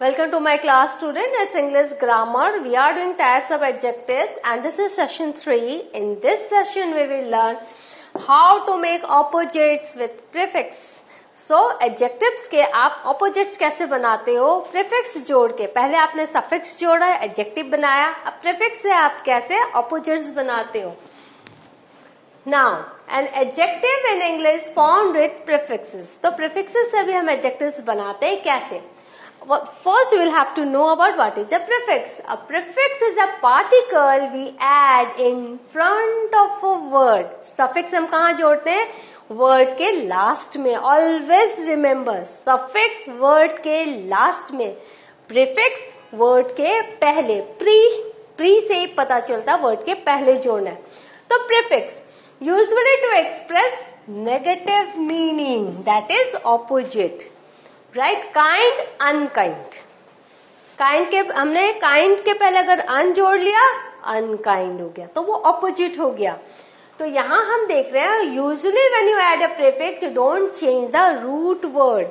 Welcome to my class, student. It's English grammar. We are doing types of adjectives and this is session 3. In this session we will learn how to make opposites with prefix. So adjectives के आप opposites कैसे बनाते हो? Prefix जोड़ के. पहले आपने suffix जोड़ा है, adjective बनाया. अब prefix से आप कैसे opposites बनाते हो? Now, an adjective in English formed with prefixes. तो prefixes से भी हम adjectives बनाते हैं कैसे? First, we will have to know about what is a prefix. A prefix is a particle we add in front of a word. Suffix हम कहाँ जोड़ते हैं? Word के last में. Always remember, suffix word के last में. Prefix word के पहले. Pre से पता चलता word के पहले जोड़ना है. तो prefix usually to express negative meaning, that is opposite. Right, kind unkind. Kind के हमने काइंड के पहले अगर अन जोड़ लिया अनकाइंड हो गया तो वो ऑपोजिट हो गया. तो यहां हम देख रहे हैं usually when you add a prefix you don't change the root word.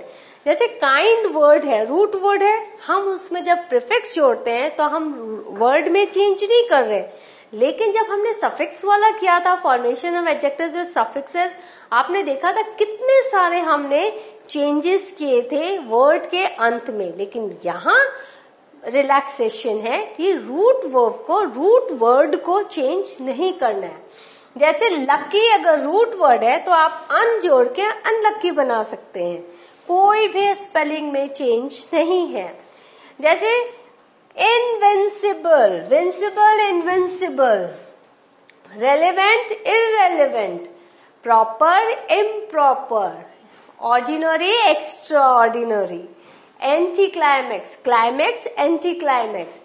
जैसे काइंड वर्ड है, रूट वर्ड है, हम उसमें जब प्रीफिक्स जोड़ते हैं तो हम वर्ड में चेंज नहीं कर रहे. लेकिन जब हमने सफिक्स वाला किया था formation of adjectives with suffixes, आपने देखा था कितने सारे हमने चेंजेस किए थे वर्ड के अंत में. लेकिन यहाँ रिलैक्सेशन है कि रूट वर्ब को, रूट वर्ड को चेंज नहीं करना है. जैसे लकी अगर रूट वर्ड है तो आप अन जोड़ के अनलकी बना सकते हैं, कोई भी स्पेलिंग में चेंज नहीं है. जैसे invincible, vincible, invincible, relevant, irrelevant, proper, improper, ordinary, extraordinary, anti climax, climax, anti climax,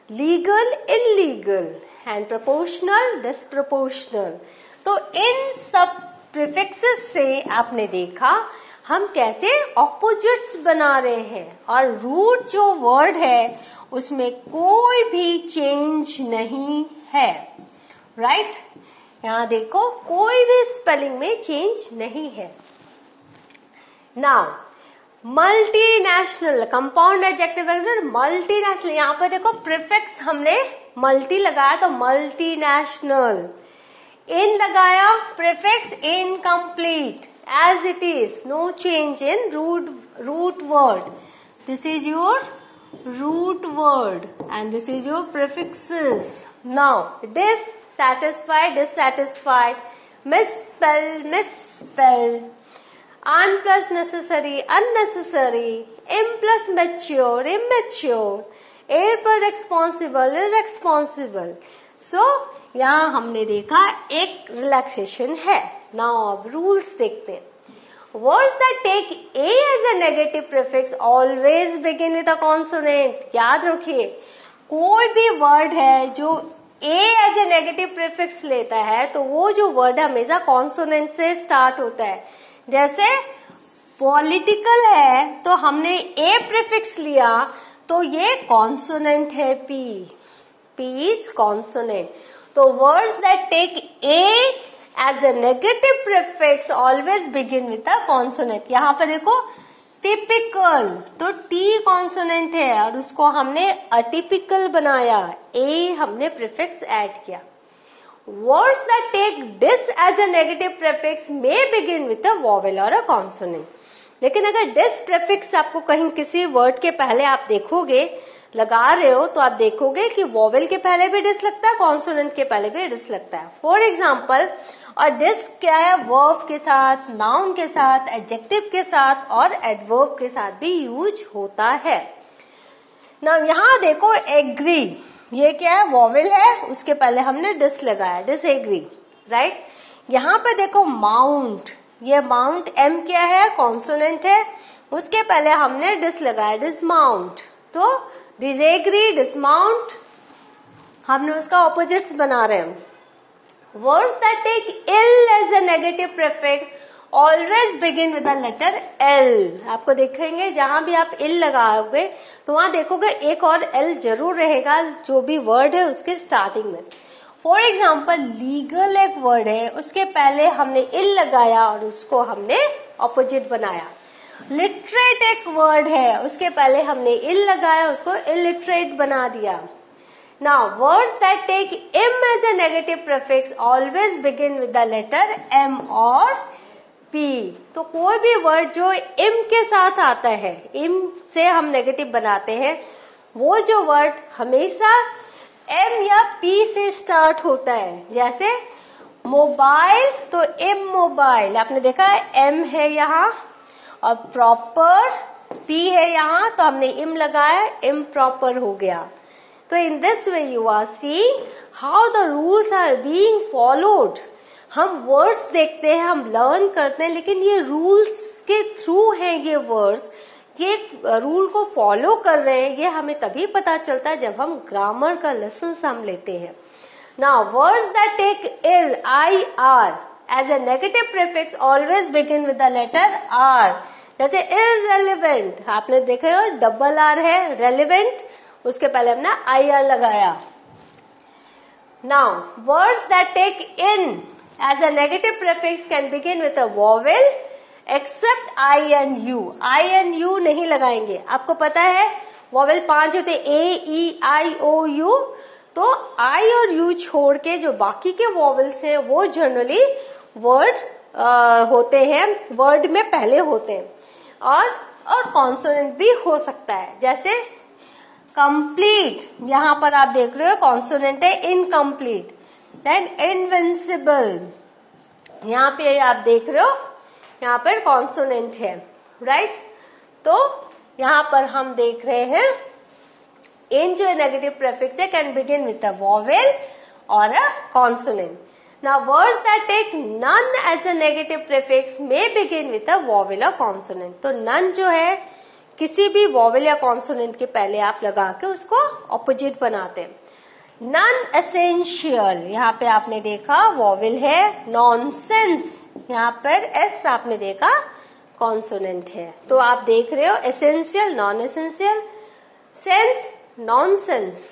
legal, illegal and proportional, disproportional. तो इन सब प्रीफिक्सेस से आपने देखा हम कैसे ऑपोजिट्स बना रहे हैं और रूट जो वर्ड है उसमें कोई भी चेंज नहीं है. राइट, यहां देखो कोई भी स्पेलिंग में चेंज नहीं है. Now multinational, compound adjective, multinational. यहां पर देखो प्रीफिक्स हमने मल्टी लगाया तो मल्टीनेशनल. इन लगाया prefix incomplete, as it is, no change in root word. This is your root word and this is your prefixes. Now dissatisfied, dissatisfied, misspell, misspell, un plus necessary, unnecessary, im plus mature, immature, irresponsible, irresponsible. So यहाँ हमने देखा एक relaxation है. Now अब rules देखते हैं. Words that take a as a negative prefix always begin with a consonant. याद रखिए, कोई भी वर्ड है जो a as a negative prefix लेता है तो वो जो वर्ड हमेशा कॉन्सोनेंट से स्टार्ट होता है. जैसे पॉलिटिकल है तो हमने a प्रीफिक्स लिया तो ये कॉन्सोनेंट है p. p is consonant. तो words that take a as a negative prefix always begin with a consonant. यहाँ पर देखो typical, तो T consonant है और उसको हमने atypical बनाया, A हमने prefix add किया. Words that take this as a negative prefix may begin with a vowel or a consonant. लेकिन अगर this prefix आपको कहीं किसी word के पहले आप देखोगे, लगा रहे हो तो आप देखोगे कि वोवेल के पहले भी डिस लगता है, कॉन्सोनेंट के पहले भी डिस लगता है. फॉर एग्जाम्पल, और दिस क्या है, वर्ब के साथ, नाउन के साथ, एडजेक्टिव के साथ और एडवर्ब के साथ भी यूज होता है. ना यहाँ देखो एग्री, ये क्या है, वोवेल है, उसके पहले हमने डिस लगाया, डिस एग्री. राइट, यहाँ पे देखो माउंट, ये माउंट एम क्या है, कॉन्सोनेंट है, उसके पहले हमने डिस लगाया, डिसमाउंट. तो डिसएग्री, डिसमाउंट, हमने उसका ऑपोजिट्स बना रहे हैं. Words that take il as a negative prefix always begin with the letter L. आपको देखेंगे जहां भी आप इल लगाओगे तो वहां देखोगे एक और एल जरूर रहेगा जो भी वर्ड है उसके स्टार्टिंग में. फॉर एग्जाम्पल, लीगल एक वर्ड है, उसके पहले हमने इल लगाया और उसको हमने ऑपोजिट बनाया. लिटरेट एक वर्ड है, उसके पहले हमने इल लगाया, उसको इलिटरेट बना दिया। Now words that take im as a negative prefix always begin with the letter M और पी। तो कोई भी वर्ड जो एम के साथ आता है, एम से हम नेगेटिव बनाते हैं, वो जो वर्ड हमेशा एम या पी से स्टार्ट होता है। जैसे मोबाइल, तो एम मोबाइल, आपने देखा है एम है यहाँ, और प्रॉपर पी है यहाँ, तो हमने इम लगाया, इम प्रॉपर हो गया। तो in this way you are seeing how the rules are being followed. हम वर्ड्स देखते हैं, हम लर्न करते हैं, लेकिन ये रूल्स के थ्रू हैं ये वर्ड्स, ये रूल को फॉलो कर रहे हैं, ये हमें तभी पता चलता है जब हम ग्रामर का लेसन हम लेते हैं। Now words that take il, I, R as a negative prefix always begin with the letter R. जैसे इररेलेवेंट, आपने देखा हो डबल आर है, रेलेवेंट, उसके पहले हमने आई आर लगाया। Now words that take in as a negative prefix can begin with a vowel except I and U. I and U नहीं लगाएंगे, आपको पता है वोवेल 5 होते, ए, ई, आई, ओ, यू। तो आई और यू छोड़ के जो बाकी के वोवेल्स हैं वो जनरली वर्ड होते हैं, वर्ड में पहले होते हैं। और कॉन्सोनेंट भी हो सकता है, जैसे कंप्लीट, यहां पर आप देख रहे हो कॉन्सोनेंट है इनकम्प्लीट। देन इनविंसिबल, यहाँ पे आप देख रहे हो यहाँ पर कॉन्सोनेंट है, राइट। तो यहाँ पर हम देख रहे हैं इन जो नेगेटिव प्रीफिक्स है can begin with a vowel और a consonant. Now words that take non as a negative prefix may begin with a vowel और कॉन्सोनेंट। तो नन जो है किसी भी वोवेल या कॉन्सोनेंट के पहले आप लगा के उसको ऑपोजिट बनाते हैं। नन एसेंशियल, यहाँ पे आपने देखा वोवेल है, नॉनसेंस, यहाँ पर एस आपने देखा कॉन्सोनेंट है। तो आप देख रहे हो essential, non essential, sense, nonsense.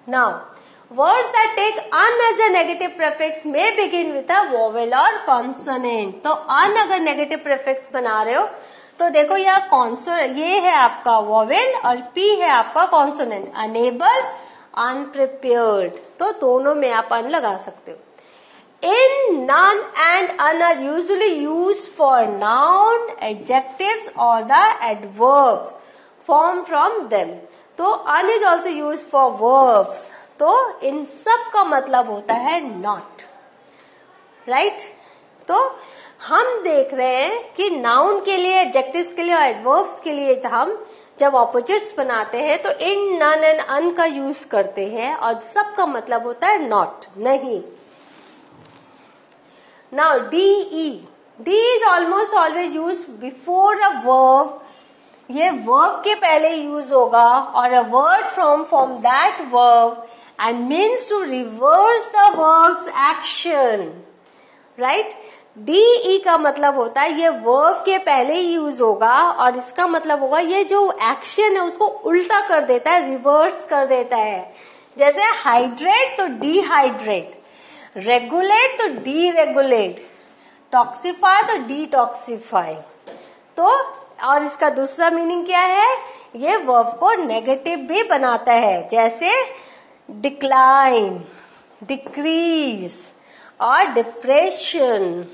Now words that take un as a negative prefix may begin with a vowel और कॉन्सोनेंट। तो अन अगर नेगेटिव प्रीफिक्स बना रहे हो तो देखो यह कॉन्सोनेंट, ये है आपका वोवेल और पी है आपका कॉन्सोनेंट। अनेबल, अनप्रिपेयर्ड, तो दोनों में आप अन लगा सकते हो। In, none and un are usually used for noun, adjectives or the adverbs formed from them. तो un is also used for verbs. तो इन सब का मतलब होता है not, right? तो हम देख रहे हैं कि noun के लिए, adjectives के लिए और adverbs के लिए हम जब ऑपोजिट्स बनाते हैं तो in, none and un का यूज करते हैं और सब का मतलब होता है not, नहीं। Now DE, D is almost always used before a verb. ये verb के पहले यूज होगा और a word from that verb and means to reverse the verb's action, right? DE का मतलब होता है ये verb के पहले ही यूज होगा और इसका मतलब होगा ये जो एक्शन है उसको उल्टा कर देता है, रिवर्स कर देता है। जैसे हाइड्रेट तो डिहाइड्रेट, रेगुलेट तो डीरेगुलेट, टॉक्सिफाई तो डिटॉक्सिफाई। तो और इसका दूसरा मीनिंग क्या है, ये वर्ब को नेगेटिव भी बनाता है, जैसे डिक्लाइन, डिक्रीज और डिप्रेशन।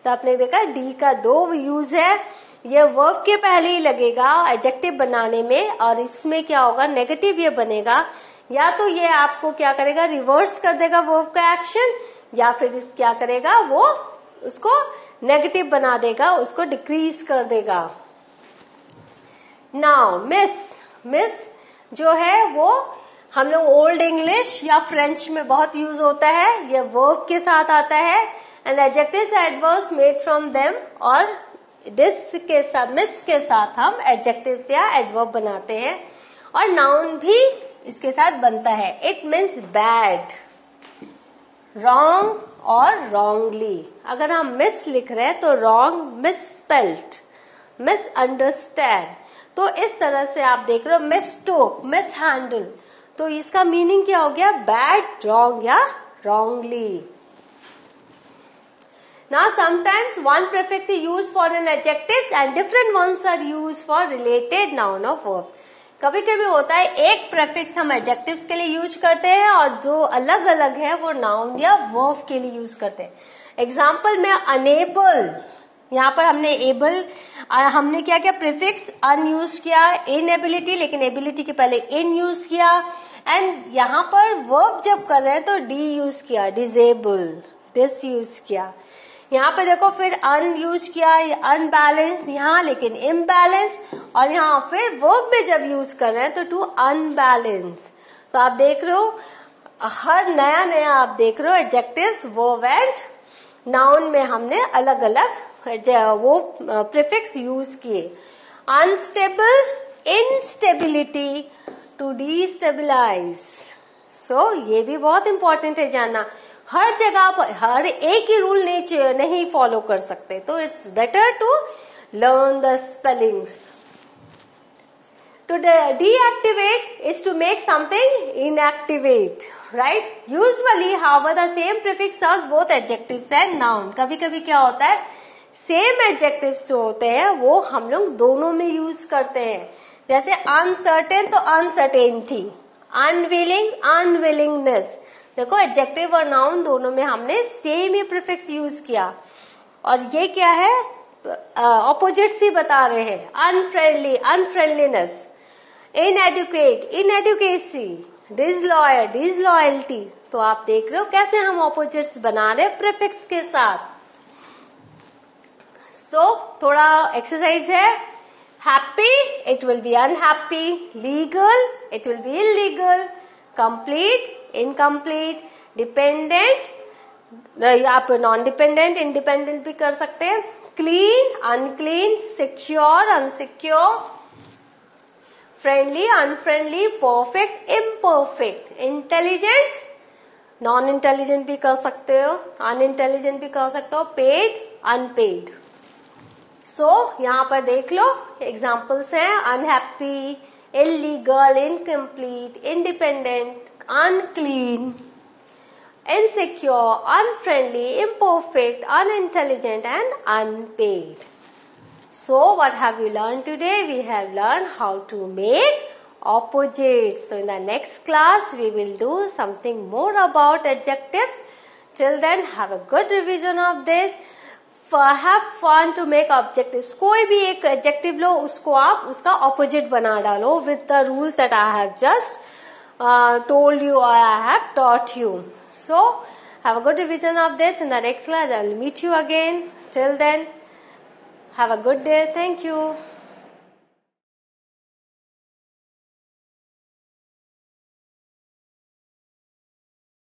तो आपने देखा डी का 2 यूज है, ये वर्ब के पहले ही लगेगा एडजेक्टिव बनाने में और इसमें क्या होगा नेगेटिव ये बनेगा, या तो ये आपको क्या करेगा रिवर्स कर देगा वर्ब का एक्शन, या फिर इस क्या करेगा वो उसको नेगेटिव बना देगा, उसको डिक्रीज कर देगा। नाउ मिस, मिस जो है वो हम लोग ओल्ड इंग्लिश या फ्रेंच में बहुत यूज होता है, ये वर्ब के साथ आता है and adjectives adverbs made from them, और दिस के साथ मिस के साथ हम एडजेक्टिव्स या एडवर्ब बनाते हैं और नाउन भी इसके साथ बनता है। इट मीन्स बैड, रॉन्ग और रॉन्गली। अगर हम मिस लिख रहे हैं तो रॉन्ग, मिसस्पेल्ड, मिसअंडरस्टैंड। तो इस तरह से आप देख रहे हो मिसटोक, मिसहैंडल, तो इसका मीनिंग क्या हो गया बैड, रॉन्ग या wrongly. Now sometimes one prefix is used for an adjective and different ones are used for related noun or verb. कभी कभी होता है एक प्रेफिक्स हम एडजेक्टिव्स के लिए यूज करते हैं और जो अलग अलग है वो नाउन या वर्ब के लिए यूज करते हैं. एग्जाम्पल में अनेबल, यहाँ पर हमने एबल, हमने क्या किया, प्रीफिक्स अन यूज किया, इनएबिलिटी, लेकिन एबिलिटी के पहले इन यूज किया. एंड यहाँ पर वर्ब जब कर रहे हैं तो डी यूज किया, डिजेबल, दिस यूज किया. यहाँ पे देखो फिर अन यूज किया, अनबैलेंस्ड यहाँ, लेकिन इम्बैलेंस. और यहाँ फिर वर्ब में जब यूज कर रहे हैं तो टू अनबैलेंस. तो आप देख रहे हो हर नया नया आप देख रहे हो एडजेक्टिव्स, वर्ब एंड नाउन में हमने अलग अलग वो प्रीफिक्स यूज किए. Unstable, instability, to destabilize. So ये भी बहुत इंपॉर्टेंट है जानना. हर जगह पर हर एक ही रूल नहीं फॉलो कर सकते, तो it's better to learn the spellings. To deactivate is to make something inactivate, right? Usually, however, the same prefix serves both adjectives and noun. कभी कभी क्या होता है, सेम एडजेक्टिव्स जो होते हैं वो हम लोग दोनों में यूज करते हैं. जैसे अनसर्टेन तो अनसर्टेनिटी, अनविलिंग अनविलिंगनेस. देखो एडजेक्टिव और नाउन दोनों में हमने सेम ही प्रीफिक्स यूज किया. और ये क्या है, ऑपोजिट्स ही बता रहे हैं. Unfriendly, unfriendliness. Inadequate, inadequacy. Disloyal, disloyalty. तो आप देख रहे हो कैसे हम ऑपोजिट्स बना रहे हैं प्रीफिक्स के साथ. सो थोड़ा एक्सरसाइज है. Happy, it will be unhappy. Legal, it will be illegal. Complete, incomplete. Dependent, आप नॉन डिपेंडेंट, इंडिपेंडेंट भी कर सकते हैं. Clean, unclean. Secure, unsecure. Friendly, unfriendly. Perfect, imperfect. Intelligent, non intelligent भी कर सकते हो, अनइंटेलिजेंट भी कर सकते हो. Paid, unpaid. सो यहाँ पर देख लो एग्जाम्पल्स हैं. Unhappy, illegal, incomplete, independent, unclean, insecure, unfriendly, imperfect, unintelligent, and unpaid. So what have we learned today? We have learned how to make opposites. So in the next class we will do something more about adjectives. Till then have a good revision of this. Have fun to make adjectives. कोई भी एक adjective लो, उसको आप उसका opposite बना डालो with the rules that I have just told you or I have taught you. So have a good revision of this. In the next class I will meet you again. Till then have a good day. Thank you.